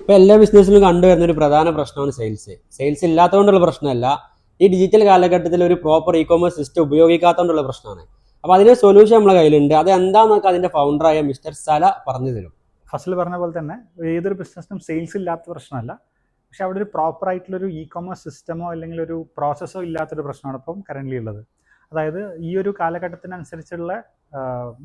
ഇപ്പോൾ എല്ലാ ബിസിനസ്സിലും കണ്ടുവരുന്ന ഒരു പ്രധാന പ്രശ്നമാണ് സെയിൽസ് ഇല്ലാത്തതുകൊണ്ടുള്ള പ്രശ്നമല്ല, ഈ ഡിജിറ്റൽ കാലഘട്ടത്തിൽ ഒരു പ്രോപ്പർ ഇ-കൊമേഴ്സ് സിസ്റ്റം ഉപയോഗിക്കാത്തതുകൊണ്ടുള്ള പ്രശ്നമാണ്. അപ്പോൾ അതിന് സൊല്യൂഷൻ നമ്മളെ കയ്യിലുണ്ട്. അത് എന്താണെന്നൊക്കെ അതിന്റെ ഫൗണ്ടറായ മിസ്റ്റർ സല പറഞ്ഞു തരും. ഫസ്റ്റിൽ പറഞ്ഞ പോലെ തന്നെ ഏതൊരു ബിസിനസ്സിനും സെയിൽസ് ഇല്ലാത്ത പ്രശ്നമല്ല, പക്ഷെ അവിടെ ഒരു പ്രോപ്പർ ആയിട്ടുള്ളൊരു ഇ-കൊമേഴ്സ് സിസ്റ്റമോ അല്ലെങ്കിൽ ഒരു പ്രോസസ്സോ ഇല്ലാത്തൊരു പ്രശ്നമാണ് ഇപ്പം കറൻ്റ്ലി ഉള്ളത്. അതായത് ഈ ഒരു കാലഘട്ടത്തിനനുസരിച്ചുള്ള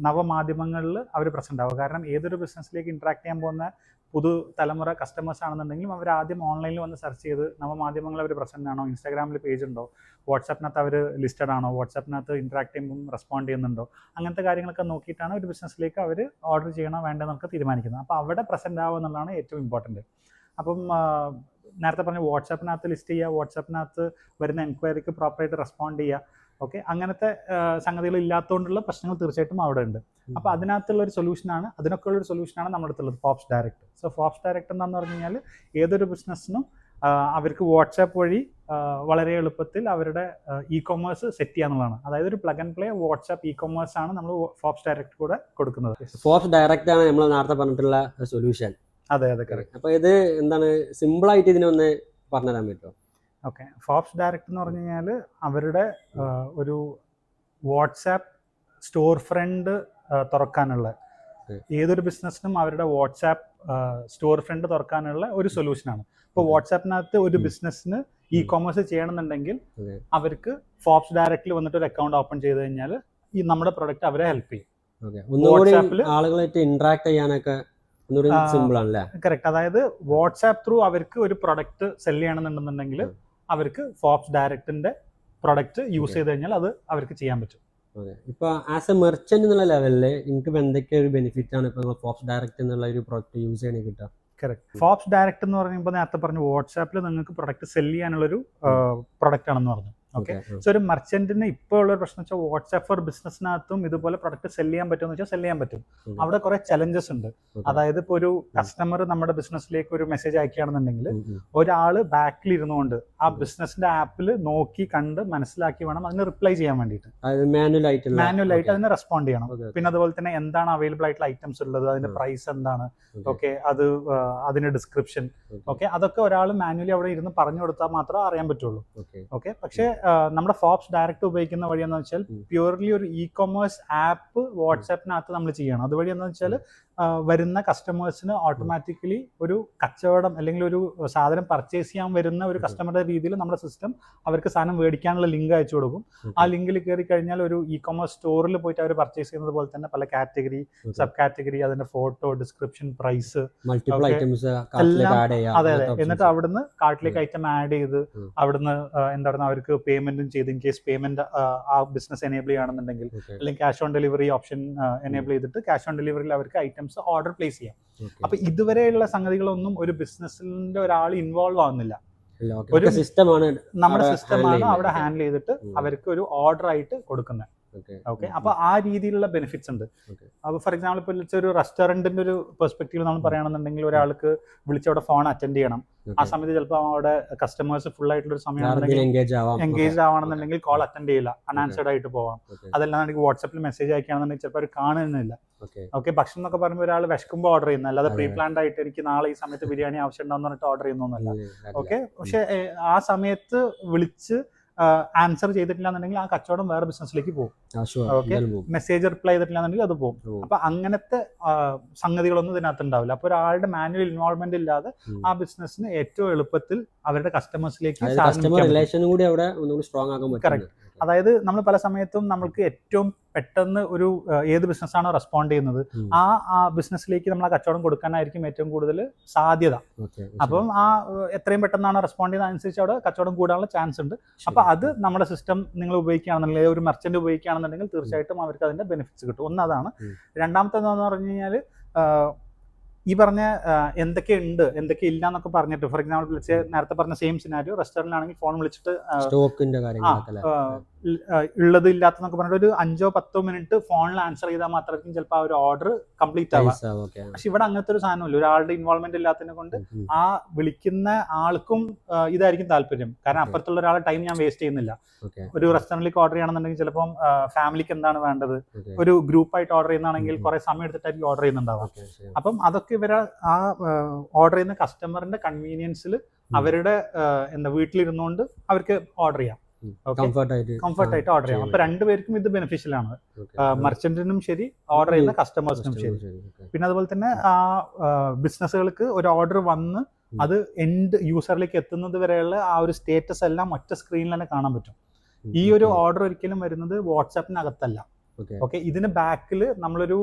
നവമാധ്യമങ്ങളിൽ അവർ പ്രസൻ്റ് ആവും. കാരണം ഏതൊരു ബിസിനസ്സിലേക്ക് ഇൻട്രാക്ട് ചെയ്യാൻ പോകുന്ന പുതുതലമുറ കസ്റ്റമേഴ്സ് ആണെന്നുണ്ടെങ്കിലും അവർ ആദ്യം ഓൺലൈനിൽ വന്ന് സെർച്ച് ചെയ്ത് നവമാധ്യമങ്ങളിൽ അവർ പ്രസൻ്റ് ആണോ, ഇൻസ്റ്റാഗ്രാമിൽ പേജ് ഉണ്ടോ, വാട്സാപ്പിനകത്ത് അവർ ലിസ്റ്റഡ് ആണോ, വാട്സാപ്പിനകത്ത് ഇൻട്രാക്ട് ചെയ്യുമ്പോൾ റെസ്പോണ്ട് ചെയ്യുന്നുണ്ടോ, അങ്ങനത്തെ കാര്യങ്ങളൊക്കെ നോക്കിയിട്ടാണ് ഒരു ബിസിനസ്സിലേക്ക് അവർ ഓർഡർ ചെയ്യണോ വേണ്ടതെന്നൊക്കെ തീരുമാനിക്കുന്നത്. അപ്പോൾ അവിടെ പ്രസൻ്റ് ആവുക എന്നുള്ളതാണ് ഏറ്റവും ഇമ്പോർട്ടൻറ്റ്. അപ്പം നേരത്തെ പറഞ്ഞ വാട്സാപ്പിനകത്ത് ലിസ്റ്റ് ചെയ്യുക, വാട്സാപ്പിനകത്ത് വരുന്ന എൻക്വയറിക്ക് പ്രോപ്പറായിട്ട് റെസ്പോണ്ട് ചെയ്യുക. ഓക്കെ, അങ്ങനത്തെ സംഗതികൾ ഇല്ലാത്തതുകൊണ്ടുള്ള പ്രശ്നങ്ങൾ തീർച്ചയായിട്ടും അവിടെ ഉണ്ട്. അപ്പോൾ അതിനകത്തുള്ള ഒരു സൊല്യൂഷനാണ്, അതിനൊക്കെ ഉള്ളൊരു സൊല്യൂഷനാണ് നമ്മുടെ അടുത്തുള്ളത് ഫോപ്സ് ഡയറക്റ്റ്. സോ ഫോപ്സ് ഡയറക്റ്റ് എന്താണെന്ന് പറഞ്ഞു കഴിഞ്ഞാൽ ഏതൊരു ബിസിനസ്സിനും അവർക്ക് വാട്സാപ്പ് വഴി വളരെ എളുപ്പത്തിൽ അവരുടെ ഇ-കൊമേഴ്സ് സെറ്റ് ചെയ്യാന്നുള്ളതാണ്. അതായത് ഒരു plug and play WhatsApp e-commerce ആണ് നമ്മൾ ഫോപ്സ് ഡയറക്റ്റ് കൂടെ കൊടുക്കുന്നത്. ഫോപ്സ് ഡയറക്റ്റ് ആണ് നമ്മൾ നേരത്തെ പറഞ്ഞിട്ടുള്ള സൊല്യൂഷൻ. അതെ അതെ, കറക്റ്റ്. അപ്പോൾ ഇത് എന്താണ്, സിമ്പിളായിട്ട് ഇതിനൊന്ന് പറഞ്ഞു തരാൻ പറ്റുമോ? ഓക്കെ, ഫോപ്സ് ഡയറക്റ്റ് എന്ന് പറഞ്ഞു കഴിഞ്ഞാൽ അവരുടെ ഒരു വാട്സാപ്പ് സ്റ്റോർ ഫ്രണ്ട് തുറക്കാനുള്ള, ഏതൊരു ബിസിനസ്സിനും അവരുടെ വാട്സാപ്പ് സ്റ്റോർ ഫ്രണ്ട് തുറക്കാനുള്ള ഒരു സൊല്യൂഷനാണ്. ഇപ്പോൾ വാട്സാപ്പിനകത്ത് ഒരു ബിസിനസ്സിന് ഇ-കൊമേഴ്സ് ചെയ്യണമെന്നുണ്ടെങ്കിൽ അവർക്ക് ഫോപ്സ് ഡയറക്റ്റിൽ വന്നിട്ട് ഒരു അക്കൗണ്ട് ഓപ്പൺ ചെയ്ത് കഴിഞ്ഞാൽ ഈ നമ്മുടെ പ്രൊഡക്റ്റ് അവരെ ഹെൽപ്പ് ചെയ്യും. വാട്സാപ്പിൽ ആളുകളായിട്ട് ഇന്ററാക്ട് ചെയ്യാനൊക്കെ സിമ്പിൾ ആണല്ലേ? കറക്റ്റ്. അതായത് വാട്സാപ്പ് ത്രൂ അവർക്ക് ഒരു പ്രൊഡക്റ്റ് സെല് ചെയ്യണമെന്നുണ്ടെന്നുണ്ടെങ്കിൽ അവർക്ക് ഫോപ്സ് ഡയറക്റ്റിന്റെ പ്രൊഡക്റ്റ് യൂസ് ചെയ്ത് കഴിഞ്ഞാൽ അത് അവർക്ക് ചെയ്യാൻ പറ്റും. ഇപ്പൊ ആസ് എ മെർച്ചന്റ് എന്നുള്ള ലെവലില് എനിക്ക് എന്തൊക്കെ ഒരു ബെനിഫിറ്റ് ആണ് ഇപ്പൊ ഫോപ്സ് ഡയറക്റ്റ് എന്നുള്ള ഒരു പ്രൊഡക്റ്റ് യൂസ് ചെയ്യണേ കിട്ടുക? കറക്റ്റ്. ഫോപ്സ് ഡയറക്റ്റ് എന്ന് പറയുമ്പോൾ നേരത്തെ പറഞ്ഞു വാട്സാപ്പിൽ നിങ്ങൾക്ക് പ്രൊഡക്റ്റ് സെല് ചെയ്യാനുള്ളൊരു പ്രൊഡക്റ്റ് ആണെന്ന് പറഞ്ഞു. ഓക്കെ, സോ ഒരു മർച്ചന്റിന് ഇപ്പോൾ ഉള്ള ഒരു പ്രശ്നം വെച്ചാൽ വാട്സാപ്പ് ഫോർ ബിസിനസ്സിനകത്തും ഇതുപോലെ പ്രൊഡക്റ്റ് സെല് ചെയ്യാൻ പറ്റുമെന്ന് വെച്ചാൽ സെല് ചെയ്യാൻ പറ്റും. അവിടെ കുറെ ചലഞ്ചസ് ഉണ്ട്. അതായത് ഇപ്പോൾ ഒരു കസ്റ്റമർ നമ്മുടെ ബിസിനസ്സിലേക്ക് ഒരു മെസ്സേജ് അയക്കുകയാണെന്നുണ്ടെങ്കിൽ ഒരാള് ബാക്കിൽ ഇരുന്നുകൊണ്ട് ആ ബിസിനസിന്റെ ആപ്പിൽ നോക്കി കണ്ട് മനസ്സിലാക്കി വേണം അതിന് റിപ്ലൈ ചെയ്യാൻ വേണ്ടിയിട്ട്, മാനുവലായിട്ട് അതിന് റെസ്പോണ്ട് ചെയ്യണം. പിന്നെ അതുപോലെ തന്നെ എന്താണ് അവൈലബിൾ ആയിട്ടുള്ള ഐറ്റംസ് ഉള്ളത്, അതിന്റെ പ്രൈസ് എന്താണ്, ഓക്കെ, അതിന്റെ ഡിസ്ക്രിപ്ഷൻ, ഓക്കെ, അതൊക്കെ ഒരാൾ മാനുവലി അവിടെ ഇരുന്ന് പറഞ്ഞു കൊടുത്താൽ മാത്രമേ അറിയാൻ പറ്റുള്ളൂ. ഓക്കെ, പക്ഷേ നമ്മുടെ ഫോപ്സ് ഡയറക്റ്റ് ഉപയോഗിക്കുന്ന വഴി എന്ന് വെച്ചാൽ പ്യൂർലി ഒരു ഇ-കൊമേഴ്സ് ആപ്പ് വാട്സാപ്പിനകത്ത് നമ്മൾ ചെയ്യണം. അതുവഴി എന്ന് വെച്ചാൽ വരുന്ന കസ്റ്റമേഴ്സിന് ഓട്ടോമാറ്റിക്കലി ഒരു കച്ചവടം അല്ലെങ്കിൽ ഒരു സാധനം പർച്ചേസ് ചെയ്യാൻ വരുന്ന ഒരു കസ്റ്റമറുടെ രീതിയിൽ നമ്മുടെ സിസ്റ്റം അവർക്ക് സാധനം മേടിക്കാനുള്ള ലിങ്ക് അയച്ചു കൊടുക്കും. ആ ലിങ്കിൽ കയറി കഴിഞ്ഞാൽ ഒരു ഇ-കൊമേഴ്സ് സ്റ്റോറിൽ പോയിട്ട് അവർ പർച്ചേസ് ചെയ്യുന്നത് പോലെ തന്നെ പല കാറ്റഗറി, സബ് കാറ്റഗറി, അതിന്റെ ഫോട്ടോ, ഡിസ്ക്രിപ്ഷൻ, പ്രൈസ്, എല്ലാം. അതെ അതെ. എന്നിട്ട് അവിടുന്ന് കാർട്ടിലേക്ക് ഐറ്റം ആഡ് ചെയ്ത് അവിടുന്ന് എന്താണ് അവർക്ക് പേയ്മെന്റും ചെയ്ത്, ഇൻ കേസ് പേയ്മെന്റ് ആ ബിസിനസ് എനേബിൾ ചെയ്യുകയാണെന്നുണ്ടെങ്കിൽ അല്ലെങ്കിൽ cash on delivery option enable ചെയ്തിട്ട് ക്യാഷ് ഓൺ ഡെലിവറിയിൽ അവർക്ക് ഐറ്റംസ് ഓർഡർ പ്ലേസ് ചെയ്യാം. അപ്പൊ ഇതുവരെയുള്ള സംഗതികളൊന്നും ഒരു ബിസിനസ്സിന്റെ ഒരാൾ ഇൻവോൾവ് ആവുന്നില്ല. ഒരു സിസ്റ്റമാണ്, നമ്മുടെ സിസ്റ്റമാണ് അവിടെ ഹാൻഡിൽ ചെയ്തിട്ട് അവർക്ക് ഒരു ഓർഡർ ആയിട്ട് കൊടുക്കുന്നത്. ഓക്കെ, അപ്പൊ ആ രീതിയിലുള്ള ബെനിഫിറ്റ്സ് ഉണ്ട്. അപ്പൊ ഫോർ എക്സാമ്പിൾ ഇപ്പോൾ ഒരു റെസ്റ്റോറന്റിന്റെ ഒരു പെർസ്പെക്റ്റീവ് നമ്മൾ പറയുകയാണെന്നുണ്ടെങ്കിൽ ഒരാൾക്ക് വിളിച്ചവിടെ ഫോൺ അറ്റൻഡ് ചെയ്യണം. ആ സമയത്ത് ചിലപ്പോൾ അവിടെ കസ്റ്റമേഴ്സ് ഫുൾ ആയിട്ടുള്ള ഒരു സമയമാണെങ്കിൽ എൻഗേജ് ആവണമെന്നുണ്ടെങ്കിൽ കോൾ അറ്റൻഡ് ചെയ്യില്ല, അൺആൻസേർഡ് ആയിട്ട് പോവാം. അതെല്ലാം വാട്സാപ്പിൽ മെസ്സേജ് അയക്കുകയാണെന്നുണ്ടെങ്കിൽ ചിലപ്പോൾ അവർ കാണുന്നില്ല. ഓക്കെ, ഭക്ഷണം എന്നൊക്കെ പറയുമ്പോൾ ഒരാൾ വിശക്കുമ്പോൾ ഓർഡർ ചെയ്യുന്ന, അല്ലാതെ പ്രീ പ്ലാൻഡ് ആയിട്ട് എനിക്ക് നാളെ ഈ സമയത്ത് ബിരിയാണി ആവശ്യം ഉണ്ടോന്ന് പറഞ്ഞിട്ട് ഓർഡർ ചെയ്യുന്നൊന്നുമല്ല. ഓക്കെ, പക്ഷെ ആ സമയത്ത് വിളിച്ച് ആൻസർ ചെയ്തിട്ടില്ല എന്നുണ്ടെങ്കിൽ ആ കച്ചവടം വേറെ ബിസിനസ്സിലേക്ക് പോകും. ഓക്കെ, മെസ്സേജ് റിപ്ലൈ ചെയ്തിട്ടില്ല എന്നുണ്ടെങ്കിൽ അത് പോകും. അപ്പൊ അങ്ങനത്തെ സംഗതികളൊന്നും ഇതിനകത്ത് ഉണ്ടാവില്ല. അപ്പൊ ഒരാളുടെ മാനുവൽ ഇൻവോൾവ്മെന്റ് ഇല്ലാതെ ആ ബിസിനസ്സിന് ഏറ്റവും എളുപ്പത്തിൽ അവരുടെ കസ്റ്റമേഴ്സിലേക്ക് കറക്റ്റ്. അതായത് നമ്മൾ പല സമയത്തും നമ്മൾക്ക് ഏറ്റവും പെട്ടെന്ന് ഒരു ഏത് ബിസിനസ്സാണോ റെസ്പോണ്ട് ചെയ്യുന്നത് ആ ബിസിനസ്സിലേക്ക് നമ്മൾ ആ കച്ചവടം കൊടുക്കാനായിരിക്കും ഏറ്റവും കൂടുതൽ സാധ്യത. അപ്പം എത്രയും പെട്ടെന്നാണ് റെസ്പോണ്ട് ചെയ്യുന്നത് അനുസരിച്ച് അവിടെ കച്ചവടം കൂടാനുള്ള ചാൻസ് ഉണ്ട്. അപ്പൊ അത് നമ്മുടെ സിസ്റ്റം നിങ്ങൾ ഉപയോഗിക്കുകയാണെന്നുണ്ടെങ്കിൽ, ഒരു മെർച്ചന്റ് ഉപയോഗിക്കുകയാണെന്നുണ്ടെങ്കിൽ തീർച്ചയായിട്ടും അവർക്ക് അതിന്റെ ബെനിഫിറ്റ്സ് കിട്ടും. ഒന്നതാണ്. രണ്ടാമത്തെ എന്താണെന്ന് പറഞ്ഞു കഴിഞ്ഞാൽ ഈ പറഞ്ഞ എന്തൊക്കെ ഉണ്ട് എന്തൊക്കെ ഇല്ല എന്നൊക്കെ പറഞ്ഞിട്ട്, ഫോർ എക്സാമ്പിൾ നേരത്തെ പറഞ്ഞ സെയിം സിനാരിയോ, റെസ്റ്റോറന്റിലാണെങ്കിൽ ഫോൺ വിളിച്ചിട്ട് ഉള്ളത് ഇല്ലാത്തതെന്നൊക്കെ പറഞ്ഞിട്ട് ഒരു 5-10 മിനിറ്റ് ഫോണിൽ ആൻസർ ചെയ്താൽ മാത്രമായിരിക്കും ചിലപ്പോൾ ആ ഒരു ഓർഡർ കംപ്ലീറ്റ് ആവാം. പക്ഷെ ഇവിടെ അങ്ങനത്തെ ഒരു സാധനമില്ല. ഒരാളുടെ ഇൻവോൾവ്മെന്റ് ഇല്ലാത്തതിനെ കൊണ്ട് ആ വിളിക്കുന്ന ആൾക്കും ഇതായിരിക്കും താല്പര്യം. കാരണം അപ്പുറത്തുള്ള ഒരാളെ ടൈം ഞാൻ വേസ്റ്റ് ചെയ്യുന്നില്ല. ഒരു റെസ്റ്റോറൻറ്റിലേക്ക് ഓർഡർ ചെയ്യണമെന്നുണ്ടെങ്കിൽ ചിലപ്പം ഫാമിലിക്ക് എന്താണ് വേണ്ടത്, ഒരു ഗ്രൂപ്പായിട്ട് ഓർഡർ ചെയ്യുന്നതാണെങ്കിൽ കുറെ സമയം എടുത്തിട്ടായിരിക്കും ഓർഡർ ചെയ്യുന്നുണ്ടാവാം. അപ്പം അതൊക്കെ ഇവരെ ആ ഓർഡർ ചെയ്യുന്ന കസ്റ്റമറിന്റെ കൺവീനിയൻസിൽ അവരുടെ എന്താ വീട്ടിലിരുന്നുകൊണ്ട് അവർക്ക് ഓർഡർ ചെയ്യാം, കംഫർട്ടായിട്ട് ഓർഡർ ചെയ്യാം. അപ്പൊ രണ്ടുപേർക്കും ഇത് ബെനിഫിഷ്യൽ ആണ്, മർച്ചന്റിനും ശരി ഓർഡർ ചെയ്യുന്ന കസ്റ്റമേഴ്സിനും ശരി. പിന്നെ അതുപോലെ തന്നെ ആ ബിസിനസ്സുകൾക്ക് ഒരു ഓർഡർ വന്ന് അത് എൻഡ് യൂസറിലേക്ക് എത്തുന്നത് വരെയുള്ള ആ ഒരു സ്റ്റേറ്റസ് എല്ലാം ഒറ്റ സ്ക്രീനിൽ തന്നെ കാണാൻ പറ്റും. ഈ ഒരു ഓർഡർ ഒരിക്കലും വരുന്നത് വാട്സാപ്പിനകത്തല്ല. ഓക്കെ, ഇതിന് ബാക്കിൽ നമ്മളൊരു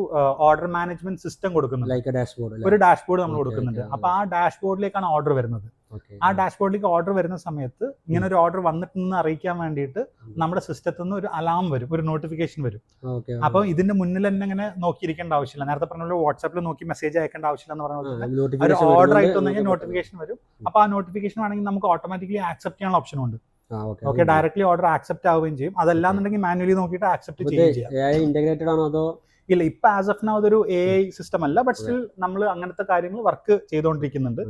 ഓർഡർ മാനേജ്മെന്റ് സിസ്റ്റം കൊടുക്കുന്നുണ്ട്, ഒരു ഡാഷ്ബോർഡ് നമ്മൾ കൊടുക്കുന്നുണ്ട്. അപ്പൊ ആ ഡാഷ്ബോർഡിലേക്കാണ് ഓർഡർ വരുന്നത്. ആ ഡാഷ്ബോർഡിലേക്ക് ഓർഡർ വരുന്ന സമയത്ത് ഇങ്ങനെ ഒരു ഓർഡർ വന്നിട്ടുണ്ടെന്ന് അറിയിക്കാൻ വേണ്ടിയിട്ട് നമ്മുടെ സിസ്റ്റത്തിൽ നിന്ന് ഒരു അലാം വരും, ഒരു നോട്ടിഫിക്കേഷൻ വരും. അപ്പൊ ഇതിന്റെ മുന്നിൽ തന്നെ ഇങ്ങനെ നോക്കിയിരിക്കേണ്ട ആവശ്യമില്ല. നേരത്തെ പറഞ്ഞ വാട്സാപ്പിൽ നോക്കി മെസ്സേജ് അയക്കേണ്ട ആവശ്യമില്ല എന്ന് പറഞ്ഞാൽ ഓർഡർ ആയിട്ട് വന്നെങ്കിൽ നോട്ടിഫിക്കേഷൻ വരും. അപ്പൊ ആ നോട്ടിഫിക്കേഷൻ ആണെങ്കിൽ നമുക്ക് ഓട്ടോമാറ്റിക്കലി ആക്സെപ്റ്റ് ചെയ്യാനുള്ള ഓപ്ഷൻ ഉണ്ട്. ഓക്കെ, ഡയറക്ട്ലി ഓർഡർ ആക്സെപ്റ്റ് ആവുകയും ചെയ്യും. അതല്ലാന്നുണ്ടെങ്കിൽ മാനുവലി നോക്കിയിട്ട് ആക്സെപ്റ്റ് ചെയ്യുകയും ചെയ്യാം. ഇന്റഗ്രേറ്റഡ് ആണോ അതോ ഇല്ല, ഇപ്പൊ ആസ് ഓഫ് നൗ അതൊരു AI സിസ്റ്റം അല്ല, ബട്ട് സ്റ്റിൽ നമ്മൾ അങ്ങനത്തെ കാര്യങ്ങൾ വർക്ക് ചെയ്തുകൊണ്ടിരിക്കുന്നുണ്ട്.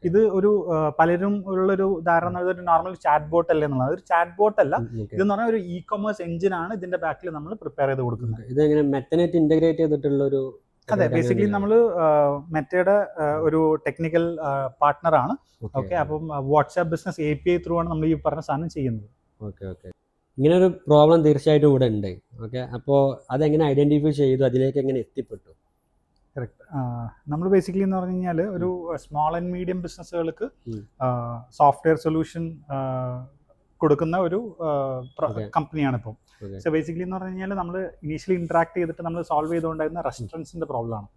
ഇത് ഒരു പലരും ഉള്ളൊരു ധാരണ ഒരു നോർമൽ ചാറ്റ് ബോട്ട് അല്ലേ എന്നുള്ളത്. ഒരു ചാറ്റ് ബോട്ട് അല്ല, ഇതെന്ന് പറഞ്ഞാൽ ഒരു ഇ-കൊമേഴ്സ് എഞ്ചിൻ ആണ് ഇതിന്റെ ബാക്കിൽ നമ്മൾ പ്രിപ്പയർ ചെയ്ത് കൊടുക്കുന്നത്. ഇത് എങ്ങനെ മെറ്റനെറ്റ് ഇന്റഗ്രേറ്റ് ചെയ്തിട്ടുള്ള ഒരു അതെ, ബേസിക്കലി നമ്മൾ മെറ്റയുടെ ഒരു ടെക്നിക്കൽ പാർട്ട്ണർ ആണ്. ഓക്കെ, അപ്പം വാട്സാപ്പ് ബിസിനസ് API ത്രൂ ആണ് നമ്മൾ ഈ പറഞ്ഞ സാധനം ചെയ്യുന്നത്. ഓക്കെ, ഇങ്ങനെ ഒരു പ്രോബ്ലം തീർച്ചയായിട്ടും ഇവിടെ ഉണ്ട്. ഓക്കെ, അപ്പോൾ അതെങ്ങനെ ഐഡന്റിഫൈ ചെയ്തു, അതിലേക്ക് എങ്ങനെ എത്തിപ്പെട്ടു? കറക്റ്റ്. നമ്മൾ ബേസിക്കലി എന്ന് പറഞ്ഞു കഴിഞ്ഞാൽ ഒരു സ്മോൾ ആൻഡ് മീഡിയം ബിസിനസ്സുകൾക്ക് സോഫ്റ്റ്വെയർ സൊല്യൂഷൻ കൊടുക്കുന്ന ഒരു കമ്പനിയാണ് ഇപ്പം. സോ ബേസിക്കലി എന്ന് പറഞ്ഞു കഴിഞ്ഞാൽ നമ്മൾ ഇനീഷ്യലി ഇന്ററാക്ട് ചെയ്തിട്ട് നമ്മൾ സോൾവ് ചെയ്തുകൊണ്ടായിരുന്ന റെസ്റ്റോറൻറ്റ്സിന്റെ പ്രോബ്ലം ആണ്.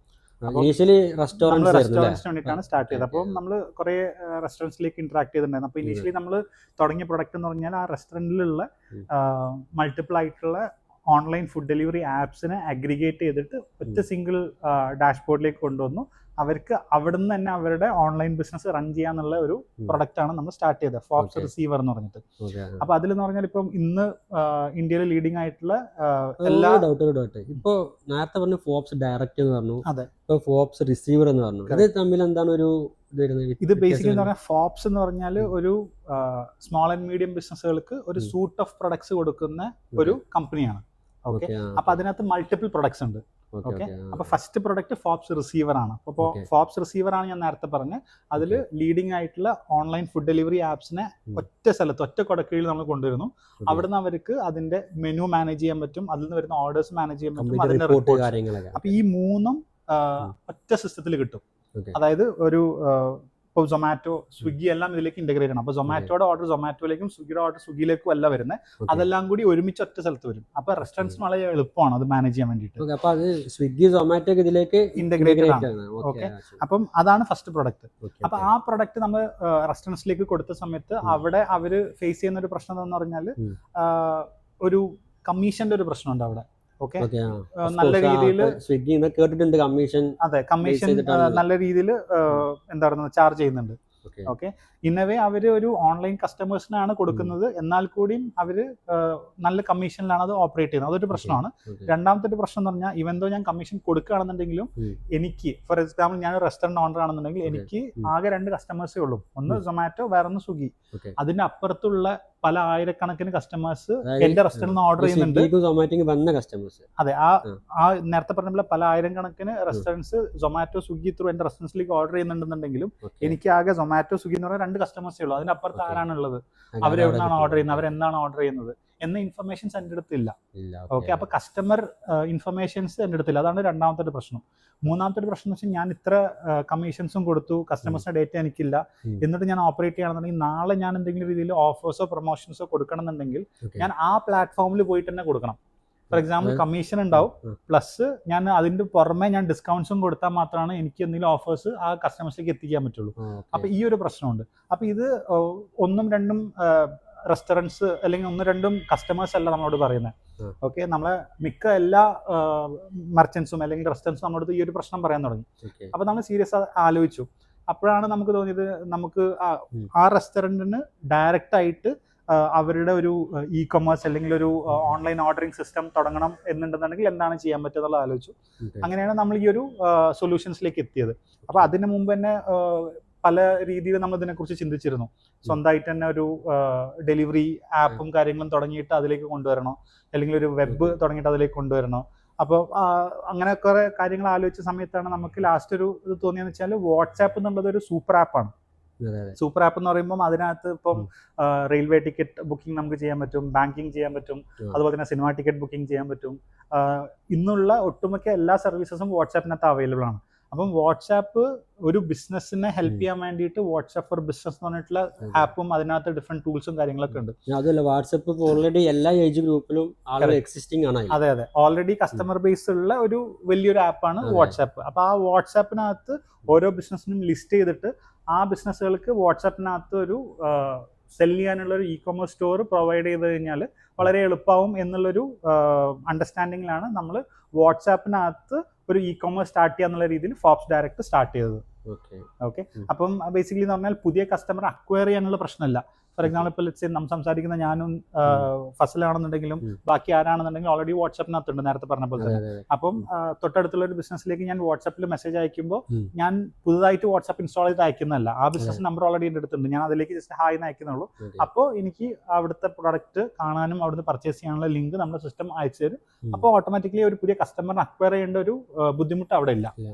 റെസ്റ്റോറൻറ്റ്സിന് വേണ്ടിയിട്ടാണ് സ്റ്റാർട്ട് ചെയ്തത്. അപ്പം നമ്മൾ കുറെ റെസ്റ്റോറൻറ്റ്സിലേക്ക് ഇന്ററാക്ട് ചെയ്തിട്ടുണ്ടായിരുന്നു. അപ്പോൾ ഇനീഷ്യലി നമ്മൾ തുടങ്ങിയ പ്രൊഡക്റ്റ് എന്ന് പറഞ്ഞാൽ ആ റെസ്റ്റോറൻറ്റിലുള്ള മൾട്ടിപ്പിൾ ആയിട്ടുള്ള ഓൺലൈൻ ഫുഡ് ഡെലിവറി ആപ്സിനെ അഗ്രിഗേറ്റ് ചെയ്തിട്ട് ഒറ്റ സിംഗിൾ ഡാഷ്ബോർഡിലേക്ക് കൊണ്ടുവന്നു. അവർക്ക് അവിടുന്ന് തന്നെ അവരുടെ ഓൺലൈൻ ബിസിനസ് റൺ ചെയ്യാന്നുള്ള ഒരു പ്രൊഡക്റ്റ് ആണ് നമ്മൾ സ്റ്റാർട്ട് ചെയ്തത്, ഫോപ്സ് റിസീവർ എന്ന് പറഞ്ഞിട്ട്. അപ്പൊ അതിലെന്ന് പറഞ്ഞാൽ ഇപ്പം ഇന്ന് ഇന്ത്യയിൽ ലീഡിംഗ് ആയിട്ടുള്ള എല്ലാ ഇപ്പൊ നേരത്തെ പറഞ്ഞു ഫോപ്സ് ഡയറക്റ്റ് എന്ന് പറഞ്ഞു, ഇപ്പൊ ഫോപ്സ് റിസീവർ എന്ന് പറഞ്ഞു, ഇത് തമ്മിൽ എന്താണ് ഒരു ഇത് ബേസിക്കലി എന്ന് പറഞ്ഞാൽ ഫോപ്സ് എന്ന് പറഞ്ഞാൽ ഒരു സ്മോൾ ആൻഡ് മീഡിയം ബിസിനസ്സുകൾക്ക് ഒരു സൂട്ട് ഓഫ് പ്രൊഡക്ട്സ് കൊടുക്കുന്ന ഒരു കമ്പനിയാണ്. ഓക്കെ, അപ്പൊ അതിനകത്ത് മൾട്ടിപ്പിൾ പ്രൊഡക്ട്സ് ഉണ്ട്. ഓക്കെ, അപ്പൊ ഫസ്റ്റ് പ്രൊഡക്റ്റ് ഫോപ്സ് റിസീവർ ആണ്. അപ്പോൾ ഫോപ്സ് റിസീവർ ആണ് ഞാൻ നേരത്തെ പറഞ്ഞത്. അതിൽ ലീഡിംഗ് ആയിട്ടുള്ള ഓൺലൈൻ ഫുഡ് ഡെലിവറി ആപ്സിനെ ഒറ്റ സ്ഥലത്ത് ഒറ്റ കൊടക്കീഴിൽ നമ്മൾ കൊണ്ടുവരുന്നു. അവിടുന്ന് അവർക്ക് അതിന്റെ മെനു മാനേജ് ചെയ്യാൻ പറ്റും, അതിൽ നിന്ന് വരുന്ന ഓർഡേഴ്സ് മാനേജ് ചെയ്യാൻ പറ്റും, അതിന്റെ റിപ്പോർട്ട്. അപ്പൊ ഈ മൂന്നും ഒറ്റ സിസ്റ്റത്തിൽ കിട്ടും. അതായത് ഒരു ഇപ്പോൾ സൊമാറ്റോ, സ്വിഗ്ഗി എല്ലാം ഇതിലേക്ക് ഇന്റഗ്രേറ്റ് ആണ്. അപ്പോൾ സൊമാറ്റോയുടെ ഓർഡർ സൊമാറ്റോയിലേക്കും സ്വിഗ്ഗിയുടെ ഓർഡർ സ്വിഗ്ഗിയിലേക്കും അല്ല വരുന്നത്, അതെല്ലാം കൂടി ഒരുമിച്ച് ഒറ്റ സ്ഥലത്ത് വരും. അപ്പോൾ റെസ്റ്റോറൻറ്റ്സിന് വളരെ എളുപ്പമാണ് അത് മാനേജ് ചെയ്യാൻ വേണ്ടിയിട്ട്. അപ്പോൾ അത് സ്വിഗ്ഗി സൊമാറ്റോ ഇതിലേക്ക് ഇന്റഗ്രേറ്റഡ് ആണ്. ഓക്കെ, അപ്പം അതാണ് ഫസ്റ്റ് പ്രൊഡക്റ്റ്. അപ്പോൾ ആ പ്രൊഡക്റ്റ് നമ്മൾ റെസ്റ്റോറൻറ്റ്സിലേക്ക് കൊടുത്ത സമയത്ത് അവിടെ അവർ ഫേസ് ചെയ്യുന്ന ഒരു പ്രശ്നം എന്ന് പറഞ്ഞാൽ ഒരു കമ്മീഷന്റെ ഒരു പ്രശ്നമുണ്ട് അവിടെ. ഓക്കെ, നല്ല രീതിയിൽ കേട്ടിട്ടുണ്ട് കമ്മീഷൻ. അതെ, കമ്മീഷൻ നല്ല രീതിയിൽ എന്താ പറയുക ചാർജ് ചെയ്യുന്നുണ്ട്. ഓക്കെ, ഇന്നവേ അവര് ഒരു ഓൺലൈൻ കസ്റ്റമേഴ്സിനാണ് കൊടുക്കുന്നത്, എന്നാൽ കൂടിയും അവര് നല്ല കമ്മീഷനിലാണ് അത് ഓപ്പറേറ്റ് ചെയ്യുന്നത്. അതൊരു പ്രശ്നമാണ്. രണ്ടാമത്തെ ഒരു പ്രശ്നം എന്ന് പറഞ്ഞാൽ ഇവന്തോ ഞാൻ കമ്മീഷൻ കൊടുക്കുകയാണെന്നുണ്ടെങ്കിലും എനിക്ക് ഫോർ എക്സാമ്പിൾ ഞാൻ റെസ്റ്റോറന്റ് ഓണർ ആണെന്നുണ്ടെങ്കിൽ എനിക്ക് ആകെ 2 കസ്റ്റമേഴ്സേ ഉള്ളൂ, ഒന്ന് സൊമാറ്റോ വേറൊന്ന് സ്വിഗ്ഗി. അതിന്റെ അപ്പുറത്തുള്ള പല ആയിരക്കണക്കിന് കസ്റ്റമേഴ്സ് എന്റെ റെസ്റ്റോറന്റ് ഓർഡർ ചെയ്യുന്നുണ്ട്. അതെ, ആ നേരത്തെ പറഞ്ഞ പല ആയിരം കണക്കിന് റെസ്റ്റോറൻറ്റ്സ് സൊമാറ്റോ സ്വിഗ്ഗി ത്രൂ എന്റെ റെസ്റ്റോറൻറ്റിലേക്ക് ഓർഡർ ചെയ്യുന്നുണ്ടെന്നുണ്ടെങ്കിലും എനിക്ക് ആകെ സൊമാറ്റോ സ്വിഗ്ഗി എന്ന് പറഞ്ഞാൽ 2 കസ്റ്റമേഴ്സേ ഉള്ളൂ. അതിനപ്പുറത്ത് ആരാണുള്ളത്, അവരെവിടുന്നാണ് ഓർഡർ ചെയ്യുന്നത്, അവരെന്താണ് ഓർഡർ ചെയ്യുന്നത് എന്ന ഇൻഫർമേഷൻസ് എൻ്റെ അടുത്തില്ല. ഓക്കെ, അപ്പൊ കസ്റ്റമർ ഇൻഫർമേഷൻസ് എൻ്റെ അടുത്തില്ല. അതാണ് രണ്ടാമത്തെ ഒരു പ്രശ്നം. മൂന്നാമത്തെ ഒരു പ്രശ്നം എന്ന് വെച്ചാൽ ഞാൻ ഇത്ര കമ്മീഷൻസും കൊടുത്തു, കസ്റ്റമേഴ്സിന്റെ ഡേറ്റ എനിക്കില്ല, എന്നിട്ട് ഞാൻ ഓപ്പറേറ്റ് ചെയ്യണമെന്നുണ്ടെങ്കിൽ നാളെ ഞാൻ എന്തെങ്കിലും രീതിയിൽ ഓഫേഴ്സോ പ്രൊമോഷൻസോ കൊടുക്കണമെന്നുണ്ടെങ്കിൽ ഞാൻ ആ പ്ലാറ്റ്ഫോമിൽ പോയിട്ട് തന്നെ കൊടുക്കണം. ഫോർ എക്സാമ്പിൾ കമ്മീഷൻ ഉണ്ടാവും, പ്ലസ് ഞാൻ അതിന്റെ പുറമെ ഞാൻ ഡിസ്കൗണ്ട്സും കൊടുത്താൽ മാത്രമാണ് എനിക്ക് എന്തെങ്കിലും ഓഫേഴ്സ് ആ കസ്റ്റമേഴ്സിലേക്ക് എത്തിക്കാൻ പറ്റുള്ളൂ. അപ്പൊ ഈ ഒരു പ്രശ്നമുണ്ട്. അപ്പൊ ഇത് 1-2 റെസ്റ്റോറൻറ്റ്സ് അല്ലെങ്കിൽ 1-2 കസ്റ്റമേഴ്സ് അല്ല നമ്മളോട് പറയുന്നത്. ഓക്കെ, നമ്മളെ മിക്ക എല്ലാ മർച്ചൻസും അല്ലെങ്കിൽ റെസ്റ്റോറൻറ്റ്സും നമ്മളോട് ഈ ഒരു പ്രശ്നം പറയാൻ തുടങ്ങി. അപ്പൊ നമ്മൾ സീരിയസ് ആലോചിച്ചു. അപ്പോഴാണ് നമുക്ക് തോന്നിയത് നമുക്ക് ആ റെസ്റ്റോറൻറ്റിന് ഡയറക്റ്റ് ആയിട്ട് അവരുടെ ഒരു ഇ-കൊമേഴ്സ് അല്ലെങ്കിൽ ഒരു ഓൺലൈൻ ഓർഡറിംഗ് സിസ്റ്റം തുടങ്ങണം എന്നുണ്ടെന്നുണ്ടെങ്കിൽ എന്താണ് ചെയ്യാൻ പറ്റുക എന്നുള്ളത് ആലോചിച്ചു. അങ്ങനെയാണ് നമ്മൾ ഈ ഒരു സൊല്യൂഷൻസിലേക്ക് എത്തിയത്. അപ്പോൾ അതിന് മുമ്പ് തന്നെ പല രീതിയിൽ നമ്മൾ ഇതിനെക്കുറിച്ച് ചിന്തിച്ചിരുന്നു. സ്വന്തമായിട്ട് തന്നെ ഒരു ഡെലിവറി ആപ്പും കാര്യങ്ങളും തുടങ്ങിയിട്ട് അതിലേക്ക് കൊണ്ടുവരണോ, അല്ലെങ്കിൽ ഒരു വെബ് തുടങ്ങിയിട്ട് അതിലേക്ക് കൊണ്ടുവരണോ. അപ്പോൾ അങ്ങനെ കുറേ കാര്യങ്ങൾ ആലോചിച്ച സമയത്താണ് നമുക്ക് ലാസ്റ്റ് ഒരു ഇത് തോന്നിയെന്ന് വെച്ചാൽ വാട്സാപ്പ് എന്നുള്ളത് ഒരു സൂപ്പർ ആപ്പാണ്. സൂപ്പർ ആപ്പ് എന്ന് പറയുമ്പോൾ അതിനകത്ത് ഇപ്പം റെയിൽവേ ടിക്കറ്റ് ബുക്കിംഗ് നമുക്ക് ചെയ്യാൻ പറ്റും, ബാങ്കിങ് ചെയ്യാൻ പറ്റും, അതുപോലെ തന്നെ സിനിമ ടിക്കറ്റ് ബുക്കിംഗ് ചെയ്യാൻ പറ്റും. ഇന്നുള്ള ഒട്ടുമിക്ക എല്ലാ സർവീസസും വാട്സാപ്പിനകത്ത് അവൈലബിൾ ആണ്. അപ്പം വാട്സാപ്പ് ഒരു ബിസിനസ്സിനെ ഹെൽപ്പ് ചെയ്യാൻ വേണ്ടിയിട്ട് വാട്സാപ്പ് ഫോർ ബിസിനസ് എന്ന് പറഞ്ഞിട്ടുള്ള ആപ്പും അതിനകത്ത് ഡിഫറെന്റ് ടൂൾസും കാര്യങ്ങളൊക്കെ ഉണ്ട്. അതല്ല, വാട്സാപ്പ് ഓൾറെഡി എല്ലാ ഏജ് ഗ്രൂപ്പിലും എക്സിസ്റ്റിംഗ് ആണ്. അതെ അതെ, ഓൾറെഡി കസ്റ്റമർ ബേസ് ഉള്ള ഒരു വലിയൊരു ആപ്പാണ് വാട്സാപ്പ്. അപ്പൊ ആ വാട്സാപ്പിനകത്ത് ഓരോ ബിസിനസ്സിനും ലിസ്റ്റ് ചെയ്തിട്ട് ആ ബിസിനസ്സുകൾക്ക് വാട്സാപ്പിനകത്ത് ഒരു സെല് ചെയ്യാനുള്ള ഒരു ഇ-കൊമേഴ്സ് സ്റ്റോർ പ്രൊവൈഡ് ചെയ്ത് കഴിഞ്ഞാൽ വളരെ എളുപ്പമാവും എന്നുള്ളൊരു അണ്ടർസ്റ്റാൻഡിങ്ങിലാണ് നമ്മൾ വാട്സാപ്പിനകത്ത് ഒരു ഇ-കൊമേഴ്സ് സ്റ്റാർട്ട് ചെയ്യാന്നുള്ള രീതിയിൽ ഫോബ്സ് ഡയറക്റ്റ് സ്റ്റാർട്ട് ചെയ്തത്. ഓക്കെ, അപ്പം ബേസിക്കലി എന്ന് പറഞ്ഞാൽ പുതിയ കസ്റ്റമർ അക്വയർ ചെയ്യാനുള്ള പ്രശ്നമില്ല. ഫോർ എക്സാമ്പിൾ ഇപ്പോൾ ലെറ്റ്സ് സേ നമ്മൾ സംസാരിക്കുന്ന ഞാനും ഫസലാണെന്നുണ്ടെങ്കിലും ബാക്കി ആരാണെന്നുണ്ടെങ്കിലും ഓൾറെഡി വാട്സാപ്പിനകത്തുണ്ട് നേരത്തെ പറഞ്ഞ പോലെ തന്നെ. അപ്പം തൊട്ടടുത്തുള്ള ഒരു ബിസിനസ്സിലേക്ക് ഞാൻ വാട്സാപ്പിൽ മെസ്സേജ് അയക്കുമ്പോൾ ഞാൻ പുതുതായിട്ട് വാട്സാപ്പ് ഇൻസ്റ്റാൾ ചെയ്ത് അയക്കുന്നതല്ല, ആ ബിസിനസ് നമ്പർ ഓൾറെഡി എൻ്റെ അടുത്തുണ്ട്, ഞാൻ അതിലേക്ക് ജസ്റ്റ് ഹായ് എന്ന് അയക്കുന്നുള്ളൂ. അപ്പോൾ എനിക്ക് അവിടുത്തെ പ്രൊഡക്റ്റ് കാണാനും അവിടുന്ന് പർച്ചേസ് ചെയ്യാനുള്ള ലിങ്ക് നമ്മുടെ സിസ്റ്റം അയച്ചു തരും. അപ്പോൾ ഓട്ടോമാറ്റിക്കലി ഒരു പുതിയ കസ്റ്റമറിന് അക്വയർ ചെയ്യേണ്ട ഒരു ബുദ്ധിമുട്ട് അവിടെ ഇല്ല.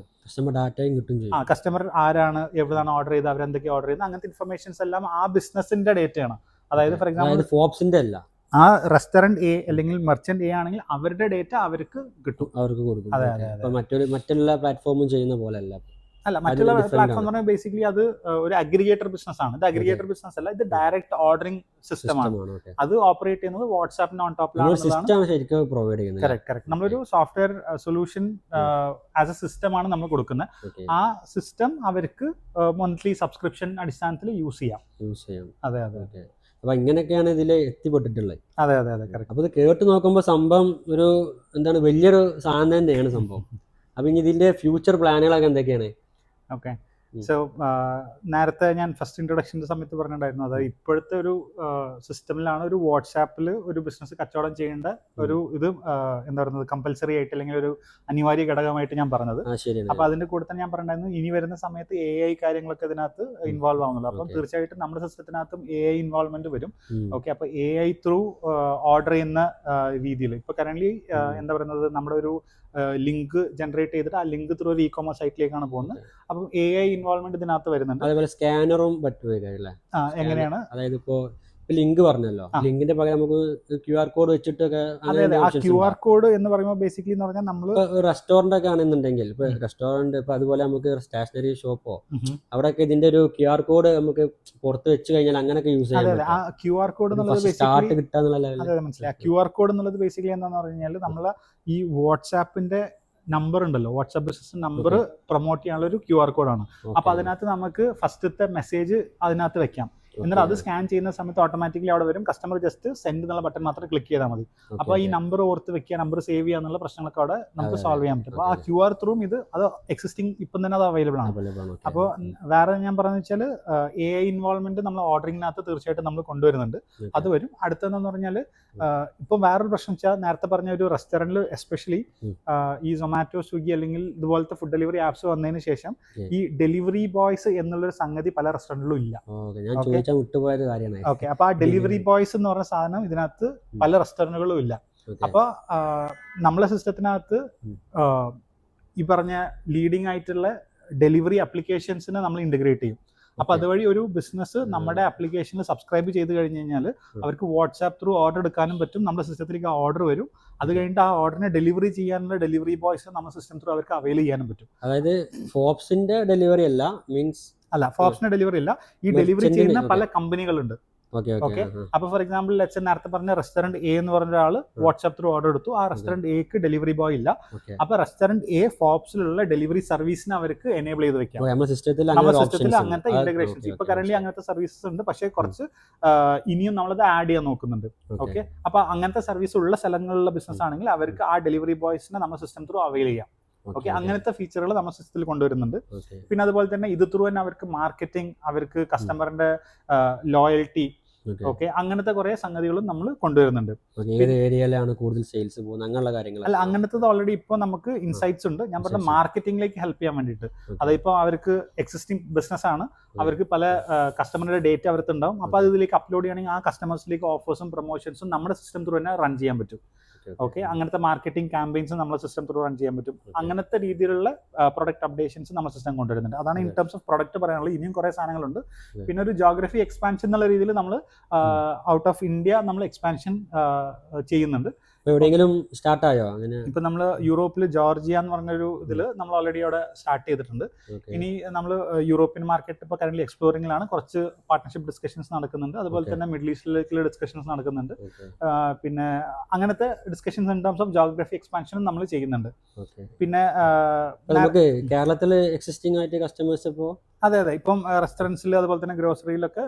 കസ്റ്റമർ ഡാറ്റയും കിട്ടും ചെയ്യും. കസ്റ്റമർ ആരാണ്, എവിടെയാണ് ഓർഡർ ചെയ്ത്, അവരെന്തൊക്കെ ഓർഡർ ചെയ്യുന്നത്, അങ്ങനത്തെ ഇൻഫർമേഷൻസ് എല്ലാം ആ ബിസിനസിന്റെ ഡേറ്റയാണ്. അതായത് ഫോർ എക്സാമ്പിൾ ഫോബ്സിന്റെ അല്ല, ആ റെസ്റ്റോറന്റ് എ അല്ലെങ്കിൽ മെർച്ചന്റ് എ ആണെങ്കിൽ അവരുടെ ഡേറ്റ അവർക്ക് കിട്ടും, അവർക്ക് കൊടുക്കും. മറ്റുള്ള പ്ലാറ്റ്ഫോമും ചെയ്യുന്ന പോലെ അല്ല. മറ്റുള്ള പ്ലാറ്റ്ഫോം എന്ന് പറഞ്ഞാൽ ബേസിക്കലി അത് ഒരു അഗ്രിഗേറ്റർ ബിസിനസ് ആണ്. ഇത് അഗ്രിഗേറ്റർ ബിസിനസ് അല്ല, ഇത് ഡയറക്റ്റ് ഓർഡറിംഗ് സിസ്റ്റം ആണ്. അത് ഓപ്പറേറ്റ് ചെയ്യുന്നത് വാട്സാപ്പിന് ഓൺ ടോപ്പിലാണ്. കറക്റ്റ്. നമ്മളൊരു software solution as A system ആണ് നമ്മൾ കൊടുക്കുന്നത്. ആ സിസ്റ്റം അവർക്ക് മന്ത്ലി സബ്സ്ക്രിപ്ഷൻ അടിസ്ഥാനത്തിൽ യൂസ് ചെയ്യാം. അതെ. അപ്പൊ ഇങ്ങനെയൊക്കെയാണ് ഇതിൽ എത്തിപ്പെട്ടിട്ടുള്ളത്. അതെ. അപ്പൊ ഇത് കേട്ട് നോക്കുമ്പോൾ സംഭവം ഒരു എന്താണ് വലിയൊരു സാധനം തന്നെയാണ് സംഭവം. അപ്പൊ ഇനി ഇതിന്റെ ഫ്യൂച്ചർ പ്ലാനുകളൊക്കെ എന്തൊക്കെയാണ്? ഓക്കെ, സോ നേരത്തെ ഞാൻ ഫസ്റ്റ് ഇൻട്രൊഡക്ഷൻ്റെ സമയത്ത് പറഞ്ഞിട്ടുണ്ടായിരുന്നു, അതായത് ഇപ്പോഴത്തെ ഒരു സിസ്റ്റമിലാണ് ഒരു വാട്സാപ്പിൽ ഒരു ബിസിനസ് കച്ചവടം ചെയ്യേണ്ട ഒരു ഇത് എന്താ പറയുന്നത് കമ്പൽസറി ആയിട്ട് അല്ലെങ്കിൽ ഒരു അനിവാര്യ ഘടകമായിട്ട് ഞാൻ പറഞ്ഞത്. അപ്പോൾ അതിന്റെ കൂടെ തന്നെ ഞാൻ പറഞ്ഞിട്ടുണ്ടായിരുന്നു ഇനി വരുന്ന സമയത്ത് AI കാര്യങ്ങളൊക്കെ ഇതിനകത്ത് ഇൻവോൾവ് ആവുന്നുള്ളൂ. അപ്പം തീർച്ചയായിട്ടും നമ്മുടെ സിസ്റ്റത്തിനകത്തും AI ഇൻവോൾവ്മെന്റ് വരും. ഓക്കെ, അപ്പോൾ AI ത്രൂ ഓർഡർ ചെയ്യുന്ന രീതിയിൽ ഇപ്പോൾ കറന്റ് എന്താ പറയുന്നത് നമ്മുടെ ഒരു ലിങ്ക് ജനറേറ്റ് ചെയ്തിട്ട് ആ ലിങ്ക് ത്രൂ ഒരു ഇ-കൊമേഴ്സ് സൈറ്റിലേക്കാണ് പോകുന്നത്. അപ്പം AI ഇൻവോൾവ്മെന്റ് ഇതിനകത്ത് വരുന്നുണ്ട്. അതേപോലെ സ്കാനറും പറ്റുമല്ലേ? എങ്ങനെയാണ്? അതായത് ഇപ്പോ ലിങ്ക് പറഞ്ഞല്ലോ, ലിങ്കിന്റെ പകരം നമുക്ക് QR കോഡ് വെച്ചിട്ടൊക്കെ. അതെ, ആ QR കോഡ് എന്ന് പറയുമ്പോൾ ബേസിക്കലി എന്ന് പറഞ്ഞാൽ നമ്മൾ റെസ്റ്റോറന്റ് ഒക്കെ ആണെന്നുണ്ടെങ്കിൽ ഇപ്പൊ റെസ്റ്റോറന്റ് ഇപ്പൊ അതുപോലെ നമുക്ക് സ്റ്റേഷനറി ഷോപ്പോ അവിടെയൊക്കെ ഇതിന്റെ ഒരു QR കോഡ് നമുക്ക് പുറത്ത് വെച്ച് കഴിഞ്ഞാൽ അങ്ങനെയൊക്കെ യൂസ് ചെയ്യാം. ആ QR കോഡ് എന്നുള്ളത് സ്റ്റാർട്ട് കിട്ടാന്നുള്ള മനസ്സിലായി. QR കോഡ് എന്നുള്ളത് ബേസിക്കലി എന്താന്ന് പറഞ്ഞു കഴിഞ്ഞാൽ നമ്മൾ ഈ വാട്സാപ്പിന്റെ നമ്പർ ഉണ്ടല്ലോ, വാട്സാപ്പ് ബിസിനസ് നമ്പർ പ്രൊമോട്ട് ചെയ്യാനുള്ള ഒരു QR കോഡാണ്. അപ്പൊ അതിനകത്ത് നമുക്ക് ഫസ്റ്റത്തെ മെസ്സേജ് അതിനകത്ത് വെക്കാം. എന്നിട്ട് അത് സ്കാൻ ചെയ്യുന്ന സമയത്ത് ഓട്ടോമാറ്റിക്കലി അവിടെ വരും. കസ്റ്റമർ ജസ്റ്റ് സെൻഡ് എന്നുള്ള ബട്ടൺ മാത്രം ക്ലിക്ക് ചെയ്താൽ മതി. അപ്പോൾ ഈ നമ്പർ ഓർത്ത് വെക്കുക, നമ്പർ സേവ് ചെയ്യുക എന്നുള്ള പ്രശ്നങ്ങളൊക്കെ അവിടെ നമുക്ക് സോൾവ് ചെയ്യാൻ പറ്റും. അപ്പോൾ ആ QR ത്രൂ ഇത് അത് എക്സിസ്റ്റിംഗ് ഇപ്പം തന്നെ അത് അവൈലബിൾ ആണ്. അപ്പോൾ വേറെ ഞാൻ പറഞ്ഞു വെച്ചാൽ AI ഇൻവോൾവ്മെന്റ് നമ്മൾ ഓർഡറിങ്ങിനകത്ത് തീർച്ചയായിട്ടും നമ്മൾ കൊണ്ടുവരുന്നുണ്ട്. അത് വരും. അടുത്തതെന്ന് പറഞ്ഞാൽ ഇപ്പം വേറൊരു പ്രശ്നം വെച്ചാൽ നേരത്തെ പറഞ്ഞ ഒരു റെസ്റ്റോറൻറ്റിൽ എസ്പെഷ്യലി ഈ സൊമാറ്റോ, സ്വിഗ്ഗി അല്ലെങ്കിൽ ഇതുപോലത്തെ ഫുഡ് ഡെലിവറി ആപ്സ് വന്നതിന് ശേഷം ഈ ഡെലിവറി ബോയ്സ് എന്നുള്ളൊരു സംഗതി പല റെസ്റ്റോറൻറ്റിലും ഇല്ല. ഓക്കെ, അപ്പൊ ആ ഡെലിവറി ബോയ്സ് എന്ന് പറഞ്ഞ സാധനം ഇതിനകത്ത് പല റെസ്റ്റോറൻറ്റുകളും ഇല്ല. അപ്പൊ നമ്മളെ സിസ്റ്റത്തിനകത്ത് ഈ പറഞ്ഞ ലീഡിങ് ആയിട്ടുള്ള ഡെലിവറി അപ്ലിക്കേഷൻസിനെ നമ്മൾ ഇന്റഗ്രേറ്റ് ചെയ്യും. അപ്പൊ അതുവഴി ഒരു ബിസിനസ് നമ്മുടെ ആപ്ലിക്കേഷനിൽ സബ്സ്ക്രൈബ് ചെയ്ത് കഴിഞ്ഞ് കഴിഞ്ഞാൽ അവർക്ക് വാട്സാപ്പ് ത്രൂ ഓർഡർ എടുക്കാനും പറ്റും. നമ്മുടെ സിസ്റ്റത്തിലേക്ക് ആ ഓർഡർ വരും. അത് കഴിഞ്ഞിട്ട് ആ ഓർഡറിനെ ഡെലിവറി ചെയ്യാനുള്ള ഡെലിവറി ബോയ്സ് നമ്മുടെ സിസ്റ്റം ത്രൂ അവർക്ക് അവൈൽ ചെയ്യാനും പറ്റും. അതായത് ഫോബ്സിന്റെ ഡെലിവറി അല്ല, മീൻസ് അല്ല, ഫോബ്സിന്റെ ഡെലിവറി അല്ല, ഈ ഡെലിവറി ചെയ്യുന്ന പല കമ്പനികളുണ്ട്. ഓക്കെ, അപ്പൊ ഫോർ എക്സാമ്പിൾ നേരത്തെ പറഞ്ഞ റെസ്റ്റോറന്റ് എ എന്ന് പറഞ്ഞ ഒരാൾ വാട്സാപ്പ് ത്രൂ ഓർഡർ എടുത്തു. ആ റെസ്റ്റോറന്റ് എക്ക് ഡെലിവറി ബോയ് ഇല്ല. അപ്പൊ റെസ്റ്റോറന്റ് എ ഫോബ്സിലുള്ള ഡെലിവറി സർവീസിനെ അവർക്ക് എനേബിൾ ചെയ്ത് വെക്കാം. നമ്മുടെ സിസ്റ്റത്തിൽ അങ്ങനത്തെ ഇന്റഗ്രേഷൻസ് ഇപ്പൊ കറന്റ് അങ്ങനത്തെ സർവീസസ് ഉണ്ട്. പക്ഷേ കുറച്ച് ഇനിയും നമ്മളത് ആഡ് ചെയ്യാൻ നോക്കുന്നുണ്ട്. ഓക്കെ, അപ്പൊ അങ്ങനത്തെ സർവീസ് ഉള്ള സ്ഥലങ്ങളിലുള്ള ബിസിനസ് ആണെങ്കിൽ അവർക്ക് ആ ഡെലിവറി ബോയ്സിനെ നമ്മുടെ സിസ്റ്റം ത്രൂ അവൈൽ ചെയ്യാം. ഓക്കെ, അങ്ങനത്തെ ഫീച്ചറുകൾ നമ്മുടെ സിസ്റ്റത്തിൽ കൊണ്ടുവരുന്നുണ്ട്. പിന്നെ അതുപോലെ തന്നെ ഇത് ത്രൂ തന്നെ അവർക്ക് മാർക്കറ്റിംഗ്, അവർക്ക് കസ്റ്റമറിന്റെ ലോയൽറ്റി, ഓക്കെ, അങ്ങനത്തെ കുറെ സംഗതികളും നമ്മൾ കൊണ്ടുവരുന്നുണ്ട്. ഏത് ഏരിയയിലാണ് കൂടുതൽ സെയിൽസ് പോകുന്നത് അങ്ങനെയുള്ള കാര്യങ്ങൾ? അല്ല, അങ്ങനത്തെ ഓൾറെഡി ഇപ്പോൾ നമുക്ക് ഇൻസൈറ്റ്സ് ഉണ്ട്. ഞാൻ പറഞ്ഞ മാർക്കറ്റിംഗിലേക്ക് ഹെൽപ്പ് ചെയ്യാൻ വേണ്ടിയിട്ട്. അതിപ്പോൾ അവർക്ക് എക്സിസ്റ്റിംഗ് ബിസിനസ് ആണ്, അവർക്ക് പല കസ്റ്റമറുടെ ഡേറ്റ അവർക്ക് ഉണ്ടാവും. അപ്പോൾ അത് ഇതിലേക്ക് അപ്ലോഡ് ചെയ്യണമെങ്കിൽ ആ കസ്റ്റമേഴ്സിലേക്ക് ഓഫേഴ്സും പ്രൊമോഷൻസും നമ്മുടെ സിസ്റ്റം ത്രൂ തന്നെ റൺ ചെയ്യാൻ പറ്റും. ഓക്കെ, അങ്ങനത്തെ മാർക്കറ്റിംഗ് ക്യാമ്പയിൻസ് നമ്മുടെ സിസ്റ്റം ത്രൂ റൺ ചെയ്യാൻ പറ്റും. അങ്ങനത്തെ രീതിയിലുള്ള പ്രൊഡക്റ്റ് അപ്ഡേഷൻസ് നമ്മുടെ സിസ്റ്റം കൊണ്ടുവരുന്നുണ്ട്. അതാണ് ഇൻ ടേംസ് ഓഫ് പ്രൊഡക്റ്റ് പറയാനുള്ളത്. ഇനിയും കുറേ സാധനങ്ങളുണ്ട്. പിന്നെ ഒരു ജോഗ്രഫി എക്സ്പാൻഷൻ എന്നുള്ള രീതിയിൽ നമ്മൾ ഔട്ട് ഓഫ് ഇന്ത്യ നമ്മൾ എക്സ്പാൻഷൻ ചെയ്യുന്നുണ്ട്. എവിടെയെങ്കിലും സ്റ്റാർട്ട് ആയോ അങ്ങനെ? ഇപ്പൊ നമ്മൾ യൂറോപ്പിൽ ജോർജിയ എന്ന് പറഞ്ഞൊരു ഇതിൽ നമ്മൾ ഓൾറെഡി അവിടെ സ്റ്റാർട്ട് ചെയ്തിട്ടുണ്ട്. ഇനി നമ്മൾ യൂറോപ്യൻ മാർക്കറ്റ് ഇപ്പോൾ കറന്റ് എക്സ്പ്ലോറിംഗിലാണ്. കുറച്ച് പാർട്ട്ണർഷിപ്പ് ഡിസ്കഷൻസ് നടക്കുന്നുണ്ട്. അതുപോലെ തന്നെ മിഡിൽ ഈസ്റ്റിലേക്കുള്ള ഡിസ്കഷൻസ് നടക്കുന്നുണ്ട്. പിന്നെ അങ്ങനത്തെ discussions in terms of geography എക്സ്പാൻഷനും നമ്മൾ ചെയ്യുന്നുണ്ട്. പിന്നെ നമുക്ക് കേരളത്തിൽ എക്സിസ്റ്റിംഗ് ആയിട്ട് കസ്റ്റമേഴ്സ് ഇപ്പോൾ അതെ, ഇപ്പം റെസ്റ്റോറൻറ്റ്സിൽ അതുപോലെ തന്നെ ഗ്രോസറിയിലൊക്കെ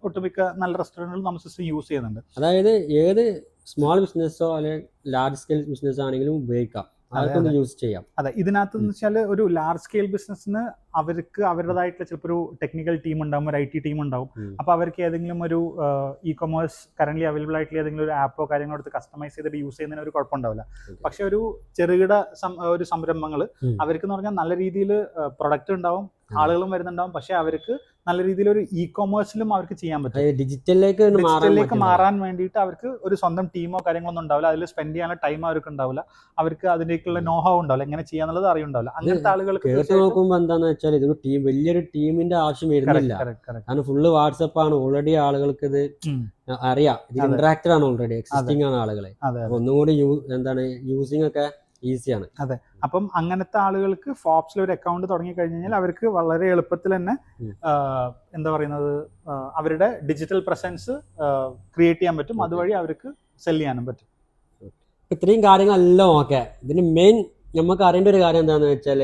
ഒട്ടുമിക്ക നല്ല റെസ്റ്റോറൻറ്റുകൾ നമ്മൾ സിസ്റ്റം യൂസ് ചെയ്യുന്നുണ്ട്. അതായത് ഏത് സ്മോൾ ബിസിനസ്സോ അല്ലെങ്കിൽ ലാർജ് സ്കെയിൽ ബിസിനസ് ആണെങ്കിലും ഉപയോഗിക്കാം, അതൊക്കെ യൂസ് ചെയ്യാം. അതെ, ഇതിനകത്ത് എന്ന് വെച്ചാൽ ഒരു ലാർജ് സ്കെയിൽ ബിസിനസ്സിന് അവർക്ക് അവരുടേതായിട്ടുള്ള ചിലപ്പോൾ ഒരു ടെക്നിക്കൽ ടീം ഉണ്ടാവും, ഒരു IT ടീം ഉണ്ടാവും. അപ്പോൾ അവർക്ക് ഏതെങ്കിലും ഒരു ഇ-കൊമേഴ്സ് കറന്റ് അവൈലബിൾ ആയിട്ടുള്ള ഏതെങ്കിലും ഒരു ആപ്പോ കാര്യങ്ങളോ എടുത്ത് കസ്റ്റമൈസ് ചെയ്തിട്ട് യൂസ് ചെയ്യുന്നതിന് ഒരു കുഴപ്പമുണ്ടാവില്ല. പക്ഷെ ഒരു ചെറുകിട ഒരു സംരംഭങ്ങൾ അവർക്ക് എന്ന് പറഞ്ഞാൽ നല്ല രീതിയിൽ പ്രൊഡക്റ്റ് ഉണ്ടാവും, ആളുകളും വരുന്നുണ്ടാവും. പക്ഷെ അവർക്ക് നല്ല രീതിയിൽ ഒരു ഇ-കൊമേഴ്സിലും അവർക്ക് ചെയ്യാൻ പറ്റും. ഡിജിറ്റലിലേക്ക് മാറാൻ വേണ്ടിയിട്ട് അവർക്ക് ഒരു സ്വന്തം ടീമോ കാര്യങ്ങളൊന്നും ഉണ്ടാവില്ല. അതിൽ സ്പെൻഡ് ചെയ്യാനുള്ള ടൈം അവർക്ക് ഉണ്ടാവില്ല. അവർക്ക് അതിലേക്കുള്ള നോഹോ ഉണ്ടാവില്ല, എങ്ങനെ ചെയ്യാന്നുള്ളത് അറിയുണ്ടാവില്ല. അങ്ങനത്തെ ആളുകൾക്ക് നോക്കുമ്പോൾ എന്താന്ന് വെച്ചാൽ ഇതൊരു ടീം, വലിയൊരു ടീമിന്റെ ആവശ്യം വരുന്നില്ല. കാരണം ഫുള്ള് വാട്സപ്പ് ആണ്, ഓൾറെഡി ആളുകൾക്ക് ഇത് അറിയാം, ഇത് ഇന്ററാക്റ്റഡ് ആണ്, ഓൾറെഡി എക്സിസ്റ്റിംഗ് ആണ് ആളുകളെ. ഒന്നും കൂടി എന്താണ് യൂസിങ് ഒക്കെ ഈസിയാണ്. അതെ, അപ്പം അങ്ങനത്തെ ആളുകൾക്ക് ഫോപ്സിൽ ഒരു അക്കൗണ്ട് തുടങ്ങി കഴിഞ്ഞു കഴിഞ്ഞാൽ അവർക്ക് വളരെ എളുപ്പത്തിൽ തന്നെ എന്താ പറയുന്നത് അവരുടെ ഡിജിറ്റൽ പ്രസൻസ് ക്രിയേറ്റ് ചെയ്യാൻ പറ്റും. അതുവഴി അവർക്ക് സെല് ചെയ്യാനും പറ്റും. ഇത്രയും കാര്യങ്ങളെല്ലാം ഓക്കെ. ഇതിന് മെയിൻ നമുക്ക് അറിയേണ്ട ഒരു കാര്യം എന്താണെന്ന് വെച്ചാൽ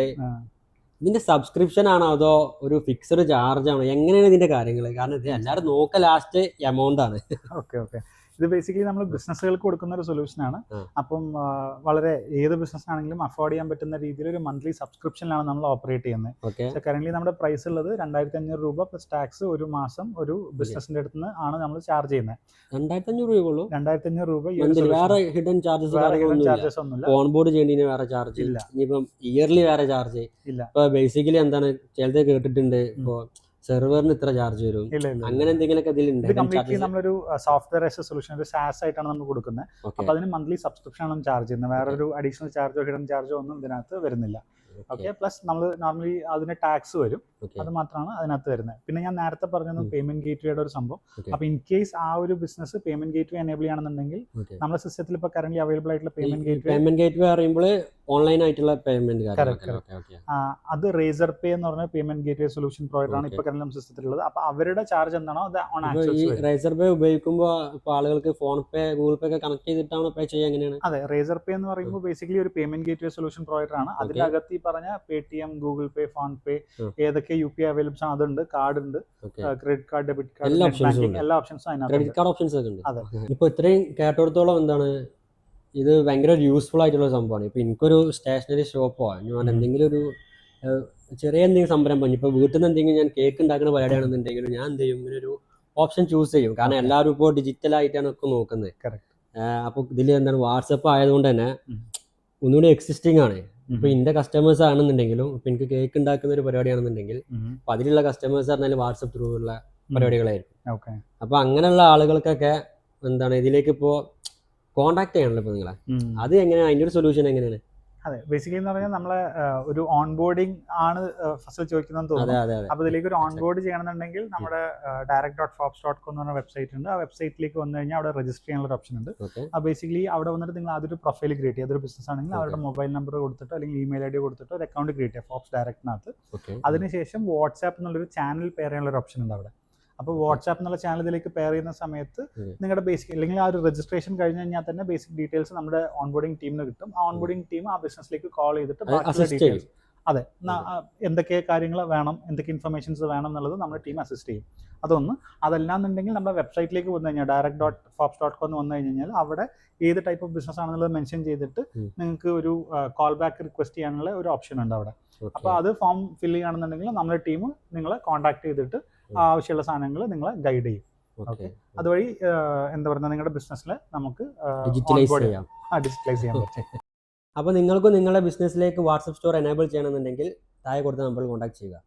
ഇതിന്റെ സബ്സ്ക്രിപ്ഷൻ ആണോ അതോ ഒരു ഫിക്സഡ് ചാർജ് ആണോ, എങ്ങനെയാണ് ഇതിന്റെ കാര്യങ്ങൾ? കാരണം ഇത് എല്ലാവരും നോക്ക ലാസ്റ്റ് എമൗണ്ട് ആണ്. ഓക്കെ, ഇത് ബേസിക്കലി നമ്മൾ ബിസിനസ്സുകൾക്ക് കൊടുക്കുന്ന ഒരു സൊല്യൂഷനാണ്. അപ്പം വളരെ ഏത് ബിസിനസ് ആണെങ്കിലും അഫോർഡ് ചെയ്യാൻ പറ്റുന്ന രീതിയിൽ ഒരു മന്ത്ലി സബ്സ്ക്രിപ്ഷനിലാണ് നമ്മൾ ഓപ്പറേറ്റ് ചെയ്യുന്നത്. കറന്റ് നമ്മുടെ പ്രൈസ് ഉള്ളത് 2500 രൂപ പ്ലസ് ടാക്സ് ഒരു മാസം ഒരു ബിസിനസിന്റെ അടുത്ത് നിന്ന് ആണ് നമ്മൾ ചാർജ് ചെയ്യുന്നത്. 2500 രൂപ 2500 രൂപ. വേറെ ഹിഡൻ ചാർജസ് ഒന്നുമില്ല. ഓൺബോർഡ് ചെയ്യേണ്ടതിന് വേറെ ചാർജ് ഇല്ല. ഇനിയിപ്പം ഇയർലി വേറെ ചാർജ് ഇല്ല. ഇപ്പൊ ബേസിക്കലി എന്താണ് ചിലത് കേട്ടിട്ടുണ്ട്, ഇപ്പോ സെർവറിന് ഇത്ര ചാർജ് വരും, അങ്ങനെ എന്തെങ്കിലുമൊക്കെ ഇതിലുണ്ട്. കംപ്ലീറ്റ്ലി നമ്മളൊരു സോഫ്റ്റ്വെയർ ആസ് എ സൊല്യൂഷൻ, ഒരു SaaS ആയിട്ടാണ് നമ്മൾ കൊടുക്കുന്നത്. അപ്പൊ അതിന് മന്ത്ലി സബ്സ്ക്രിപ്ഷൻ ആണ് ചാർജ് ചെയ്യുന്നത്. വേറെ ഒരു അഡീഷണൽ ചാർജോ ഹിഡൻ ചാർജോ ഒന്നും ഇതിനകത്ത് വരുന്നില്ല. ഓക്കെ, പ്ലസ് നമ്മൾ നോർമലി അതിന് ടാക്സ് വരും, അത് മാത്രമാണ് അതിനകത്ത് വരുന്നത്. പിന്നെ ഞാൻ നേരത്തെ പറഞ്ഞത് പേയ്മെന്റ് ഗേറ്റ്വേയുടെ ഒരു സംഭവം. അപ്പൊ ഇൻ കേസ് ആ ഒരു ബിസിനസ് പേയ്മെന്റ് ഗേറ്റ്വേ എനേബിൾ ചെയ്യണമെന്നുണ്ടെങ്കിൽ നമ്മുടെ സിസ്റ്റത്തിൽ ഇപ്പൊ കറന്റ് അവൈലബിൾ ആയിട്ടുള്ള പേയ്മെന്റ് ഗേറ്റ്വേ പറയുമ്പോൾ ഓൺലൈൻ ആയിട്ടുള്ള പേയ്മെന്റ് അത് റേസർ പേ എന്ന് പറഞ്ഞ പേയ്മെന്റ് ഗേറ്റ്വേ സൊല്യൂഷൻ പ്രൊവൈഡർ ആണ് ഇപ്പൊ കറന്റ് സിസ്റ്റത്തിലുള്ളത്. അപ്പൊ അവരുടെ ചാർജ് എന്താണോ അത് ഓൺ ആക്സസ്. റേസർ പേ ഉപയോഗിക്കുമ്പോൾ ആളുകൾക്ക് ഫോൺ പേ ഗൂഗിൾ പേ ഒക്കെ കണക്ട് ചെയ്തിട്ടാണ് പേ ചെയ്യുക, എങ്ങനെയാണ്? അതെ, റേസർ പേ എന്ന് പറയുമ്പോൾ ബേസിക്കലി ഒരു പേയ്മെന്റ് ഗേറ്റ്വേ സൊല്യൂഷൻ പ്രൊവൈഡർ ആണ്. അതിനകത്ത് ഈ പറഞ്ഞ പേടിഎം, ഗൂഗിൾ പേ, ഫോൺ പേ, ഏതൊക്കെ UPI അവൈലബിൾ ആണ് അതുണ്ട്, കാർഡ് ഉണ്ട്, ക്രെഡിറ്റ് കാർഡ്, ഡെബിറ്റ് കാർഡ്, എല്ലാ ഓപ്ഷൻസും അതിനകത്ത്. ക്രെഡിറ്റ് കാർഡ് ഓപ്ഷൻസ് ഒക്കെ ഉണ്ട്. ഇപ്പൊ ഇത്രയും കേട്ടോടത്തോളം എന്താണ് ഇത് ഭയങ്കര യൂസ്ഫുൾ ആയിട്ടുള്ള സംഭവമാണ്. ഇപ്പൊ എനിക്കൊരു സ്റ്റേഷനറി ഷോപ്പോ ഞാൻ എന്തെങ്കിലും ഒരു ചെറിയ എന്തെങ്കിലും സംരംഭം, ഇപ്പൊ വീട്ടിൽ നിന്ന് എന്തെങ്കിലും ഞാൻ കേക്ക് ഉണ്ടാക്കുന്ന പരിപാടിയാണെന്നുണ്ടെങ്കിലും ഞാൻ എന്ത് ചെയ്യും, ഇങ്ങനെ ഒരു ഓപ്ഷൻ ചൂസ് ചെയ്യും. കാരണം എല്ലാവരും ഇപ്പോൾ ഡിജിറ്റൽ ആയിട്ടാണ് ഒക്കെ നോക്കുന്നത്. അപ്പൊ ഇതിൽ എന്താണ് വാട്സപ്പ് ആയതുകൊണ്ട് തന്നെ ഒന്നുകൂടി എക്സിസ്റ്റിംഗ് ആണ്. ഇപ്പൊ ഇന്റെ കസ്റ്റമേഴ്സ് ആണെന്നുണ്ടെങ്കിലും ഇപ്പൊ എനിക്ക് കേക്ക് ഉണ്ടാക്കുന്ന ഒരു പരിപാടിയാണെന്നുണ്ടെങ്കിൽ അപ്പൊ അതിലുള്ള കസ്റ്റമേഴ്സ് പറഞ്ഞാൽ വാട്സപ്പ് ത്രൂ ഉള്ള പരിപാടികളായിരിക്കും. അപ്പൊ അങ്ങനെയുള്ള ആളുകൾക്കൊക്കെ എന്താണ് ഇതിലേക്ക് ഇപ്പോ കോണ്ടാക്ട് ചെയ്യണല്ലോ ഇപ്പൊ നിങ്ങളെ, അത് എങ്ങനെയാണ് അതിന്റെ ഒരു സൊല്യൂഷൻ എങ്ങനെയാണ്? അതെ, ബേസിക്കലി എന്ന് പറഞ്ഞാൽ നമ്മളെ ഒരു ഓൺബോർഡിംഗ് ആണ് ഫസ്റ്റ് ചോദിക്കുന്നതെന്ന് തോന്നുന്നു. അപ്പൊ ഇതിലേക്ക് ഒരു ഓൺബോർഡ് ചെയ്യണമെന്നുണ്ടെങ്കിൽ നമ്മുടെ direct.fops.com എന്ന് പറഞ്ഞ വെബ്സൈറ്റ് ഉണ്ട്. ആ വെബ്സൈറ്റിലേക്ക് വന്നു കഴിഞ്ഞാൽ അവിടെ രജിസ്റ്റർ ചെയ്യാനുള്ള ഒരു ഓപ്ഷൻ ഉണ്ട്. ആ ബേസിക്കലി അവിടെ വന്നിട്ട് നിങ്ങൾ അതൊരു പ്രൊഫൈൽ ക്രിയേറ്റ് ചെയ്യുക. അതൊരു ബിസിനസ് ആണെങ്കിൽ അവരുടെ മൊബൈൽ നമ്പർ കൊടുത്തിട്ടോ അല്ലെങ്കിൽ ഇമെയിൽ ID കൊടുത്തിട്ടോ ഒരു അക്കൗണ്ട് ക്രിയേറ്റ് ചെയ്യുക ഫോപ്സ് ഡയറക്റ്റിനകത്ത്. അതിനുശേഷം വാട്സാപ്പ് എന്നുള്ളൊരു ചാനൽ പെയർ ചെയ്യാനുള്ള ഒരു ഓപ്ഷൻ ഉണ്ട് അവിടെ. അപ്പോൾ വാട്സാപ്പ് എന്നുള്ള ചാനൽ ഇതിലേക്ക് പെയർ ചെയ്യുന്ന സമയത്ത് നിങ്ങളുടെ ബേസിക് അല്ലെങ്കിൽ ആ ഒരു രജിസ്ട്രേഷൻ കഴിഞ്ഞ് കഴിഞ്ഞാൽ തന്നെ ബേസിക് ഡീറ്റെയിൽസ് നമ്മുടെ ഓൺബോർഡിംഗ് ടീമിന് കിട്ടും. ആ ഓൺബോർഡിംഗ് ടീം ആ ബിസിനസ്സിലേക്ക് കോൾ ചെയ്തിട്ട് ബാക്കിയുള്ള ഡീറ്റെയിൽസ്, അതെ, എന്തൊക്കെ കാര്യങ്ങൾ വേണം, എന്തൊക്കെ ഇൻഫർമേഷൻസ് വേണം എന്നുള്ളത് നമ്മുടെ ടീം അസിസ്റ്റ് ചെയ്യും. അതൊന്ന്. അതല്ലാന്നുണ്ടെങ്കിൽ നമ്മുടെ വെബ്സൈറ്റിലേക്ക് വന്നു കഴിഞ്ഞാൽ direct.fops.com വന്നു കഴിഞ്ഞാൽ അവിടെ ഏത് ടൈപ്പ് ഓഫ് ബിസിനസ് ആണെന്നുള്ളത് മെൻഷൻ ചെയ്തിട്ട് നിങ്ങൾക്ക് ഒരു കോൾ ബാക്ക് റിക്വസ്റ്റ് ചെയ്യാനുള്ള ഒരു ഓപ്ഷൻ ഉണ്ട് അവിടെ. അപ്പോൾ അത് ഫോം ഫില്ല് ചെയ്യുകയാണെന്നുണ്ടെങ്കിൽ നമ്മുടെ ടീം നിങ്ങളെ കോൺടാക്ട് ചെയ്തിട്ട് ആവശ്യമുള്ള സാധനങ്ങൾ നിങ്ങളെ ഗൈഡ് ചെയ്യും. ഓക്കെ അതുവഴി എന്താ പറയുക നിങ്ങളുടെ ബിസിനസ്സിൽ നമുക്ക് ഡിജിറ്റലൈസ് ചെയ്യാം. ഡിജിറ്റലൈസ് ചെയ്യാൻ പറ്റും. അപ്പോൾ നിങ്ങൾക്കും നിങ്ങളുടെ ബിസിനസ്സിലേക്ക് വാട്സപ്പ് സ്റ്റോർ എനേബിൾ ചെയ്യണമെന്നുണ്ടെങ്കിൽ താഴെ കൊടുത്ത നമ്പറിൽ കോൺടാക്ട് ചെയ്യുക.